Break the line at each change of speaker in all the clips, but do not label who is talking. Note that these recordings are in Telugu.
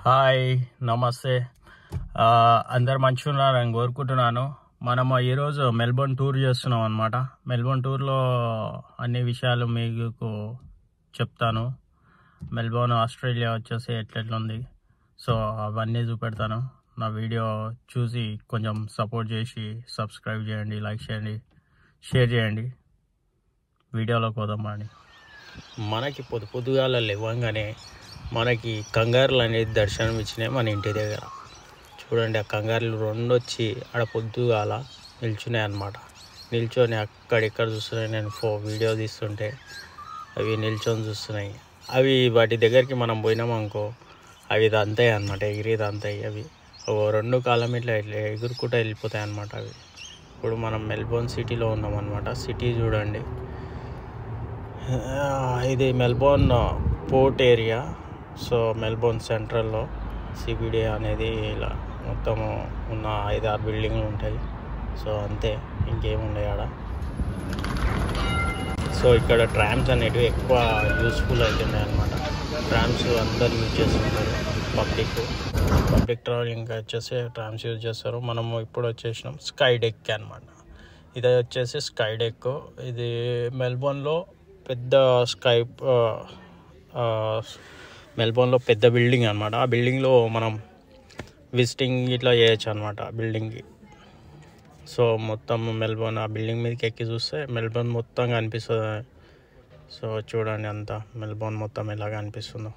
హాయ్, నమస్తే. అందరు మంచిగా ఉన్నారని కోరుకుంటున్నాను. మనము ఈరోజు మెల్బోర్న్ టూర్ చేస్తున్నాం అనమాట. మెల్బోర్న్ టూర్లో అన్ని విషయాలు మీకు చెప్తాను. మెల్బోర్న్ ఆస్ట్రేలియా వచ్చేసి ఎట్లెట్లుంది, సో అవన్నీ చూపెడతాను. నా వీడియో చూసి కొంచెం సపోర్ట్ చేసి సబ్స్క్రైబ్ చేయండి, లైక్ చేయండి, షేర్ చేయండి. వీడియోలోకి పోదామండి. మనకి పొద్దుగాల లేవగానే మనకి కంగారులు అనేది దర్శనం ఇచ్చినాయి మన ఇంటి దగ్గర. చూడండి, ఆ కంగారులు రెండు వచ్చి ఆడ పొద్దుగాల నిల్చున్నాయి అన్నమాట. నిల్చొని అక్కడిక్కడ చూస్తున్నాయి. నేను వీడియో తీస్తుంటే అవి నిల్చొని చూస్తున్నాయి. అవి వాటి దగ్గరికి మనం పోయినామనుకో, అవి ఇది అంతాయి అన్నమాట, ఎగిరేది అంతాయి. అవి 2 కాలం ఇట్లా ఎగురుకుంటూ వెళ్ళిపోతాయి అన్నమాట. అవి ఇప్పుడు మనం మెల్బోర్న్ సిటీలో ఉన్నాం అన్నమాట. సిటీ చూడండి, ఇది Melbourne port area. So Melbourne సెంట్రల్లో సిబిడి అనేది ఇలా మొత్తము ఉన్న 5-6 బిల్డింగ్లు ఉంటాయి. సో అంతే, ఇంకేముండే ఆడ. సో ఇక్కడ ట్రామ్స్ అనేటివి ఎక్కువ యూస్ఫుల్ అవుతున్నాయి అన్నమాట. ట్రామ్స్ అందరు యూజ్ చేస్తుంటారు. పబ్లిక్ ట్రావెలింగ్ వచ్చేసి ట్రామ్స్ యూజ్ చేస్తారు. మనము ఇప్పుడు వచ్చేసినాం స్కై డెక్ అనమాట. ఇది వచ్చేసి స్కై డెక్. ఇది మెల్బోర్న్లో మెల్బోర్న్లో పెద్ద బిల్డింగ్ అనమాట. ఆ బిల్డింగ్లో మనం విజిటింగ్ ఇట్లా చేయొచ్చు అనమాట బిల్డింగ్కి. సో మొత్తం మెల్బోర్న్ ఆ బిల్డింగ్ మీదకి ఎక్కి చూస్తే మెల్బోర్న్ మొత్తం కనిపిస్తుంది. సో చూడండి, అంతా మెల్బోర్న్ మొత్తం ఎలాగ అనిపిస్తుందో.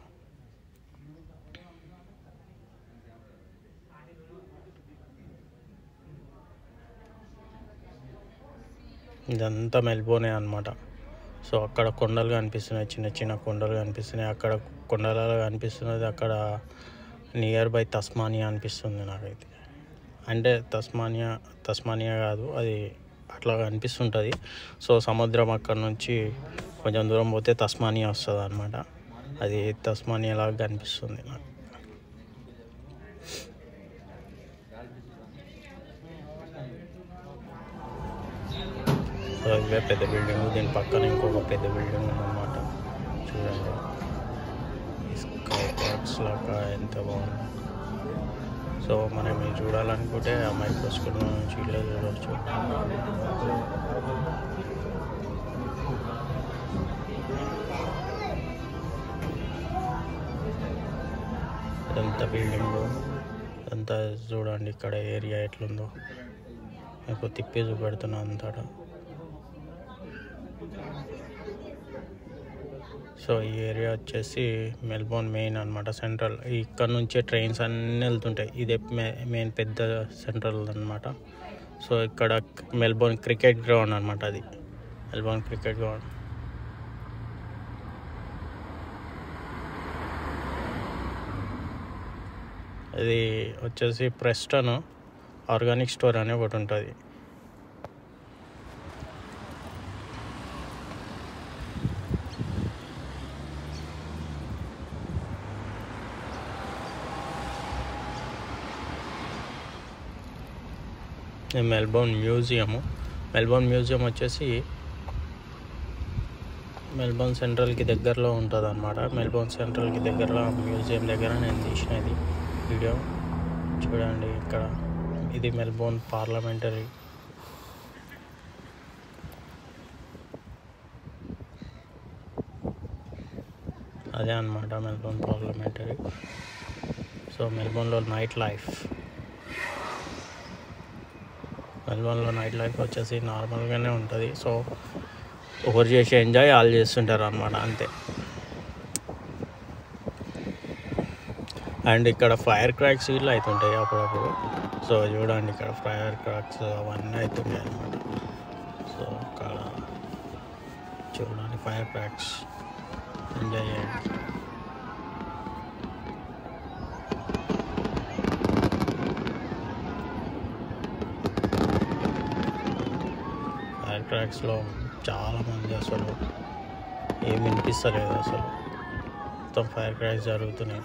ఇదంతా మెల్బోర్నే అనమాట. సో అక్కడ కొండలు కనిపిస్తున్నాయి, చిన్న చిన్న కొండలు కనిపిస్తున్నాయి. అక్కడ కొండలలో కనిపిస్తున్నది, అక్కడ నియర్ బై తస్మానియా అనిపిస్తుంది నాకైతే. అంటే తస్మానియా కాదు, అది అట్లా అనిపిస్తుంటుంది. సో సముద్రం అక్కడ నుంచి కొంచెం దూరం పోతే తస్మానియా వస్తుంది అనమాట. అది తస్మానియా లాగా కనిపిస్తుంది నాకు. సో ఇవే పెద్ద బిల్డింగ్, దీని పక్కన ఇంకొక పెద్ద బిల్డింగ్ ఉందన్నమాట. చూడండి, స్కై పార్క్స్ లాగా ఎంత బాగుంది. సో మనం ఇది చూడాలనుకుంటే ఆ మైక్రోస్కోప్ నుంచి ఇలా చూడవచ్చు. ఇదంతా బిల్డింగ్ అంతా చూడండి. ఇక్కడ ఏరియా ఎట్లుందో మీకు తిప్పి చూపెడుతున్నా అంతటా. సో ఈ ఏరియా వచ్చేసి మెల్బోర్న్ మెయిన్ అనమాట, సెంట్రల్. ఇక్కడ నుంచే ట్రైన్స్ అన్నీ వెళ్తుంటాయి. ఇదే మెయిన్ పెద్ద సెంట్రల్ అనమాట. సో ఇక్కడ మెల్బోర్న్ క్రికెట్ గ్రౌండ్ అనమాట. అది మెల్బోర్న్ క్రికెట్ గ్రౌండ్. ఇది వచ్చేసి ప్రెస్టన్ ఆర్గానిక్ స్టోర్ అనే ఒకటి ఉంటుంది. మెల్బోర్న్ మ్యూజియం వచ్చేసి మెల్బోర్న్ సెంట్రల్కి దగ్గరలో ఉంటుంది అనమాట. మెల్బోర్న్ సెంట్రల్కి దగ్గరలో మ్యూజియం దగ్గర నేను తీసినది వీడియో. చూడండి, ఇక్కడ ఇది మెల్బోర్న్ పార్లమెంటరీ. అదే అనమాట మెల్బోర్న్ పార్లమెంటరీ. సో మెల్బోర్న్లో నైట్ లైఫ్ వచ్చేసి నార్మల్గానే ఉంటుంది. సో ఒకరు చేసే ఎంజాయ్ వాళ్ళు చేస్తుంటారు అనమాట, అంతే. అండ్ ఇక్కడ ఫైర్ క్రాక్స్ ఇట్లా అవుతుంటాయి అప్పుడప్పుడు. సో చూడండి, ఇక్కడ ఫైర్ క్రాక్స్ అవన్నీ అవుతుంటాయి అనమాట. సో అక్కడ చూడండి, ఫైర్ క్రాక్స్ ఎంజాయ్ చేయండి. ఫైర్ క్రాక్స్లో చాలామంది అసలు ఏం వినిపిస్తలేదు, అసలు మొత్తం ఫైర్ క్రాక్స్ జరుగుతున్నాయి.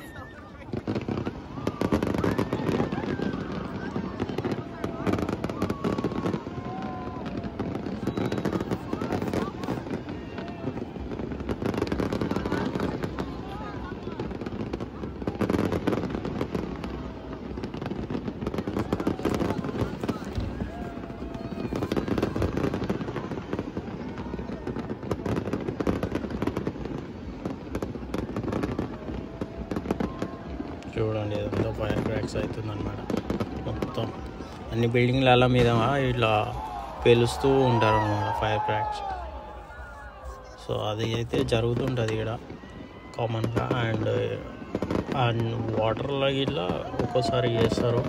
చూడండి ఇదంతా ఫైర్ క్రాక్స్ అవుతుంది అనమాట. మొత్తం అన్ని బిల్డింగ్ల మీద ఇట్లా పేలుస్తూ ఉంటారు అనమాట ఫైర్ క్రాక్స్. సో అది అయితే జరుగుతుంటుంది ఇక్కడ కామన్గా. అండ్ వాటర్లో ఇట్లా ఒక్కోసారి చేస్తారు.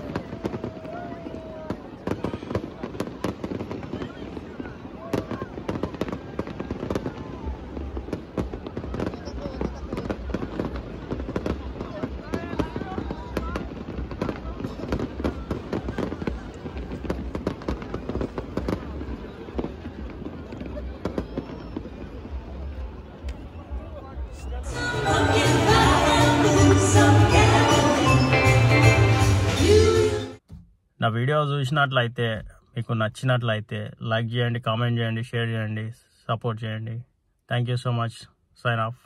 నా వీడియో చూసినట్లయితే మీకు నచ్చినట్లయితే లైక్ చేయండి, కామెంట్ చేయండి, షేర్ చేయండి, సపోర్ట్ చేయండి. Thank you so much. Sign of.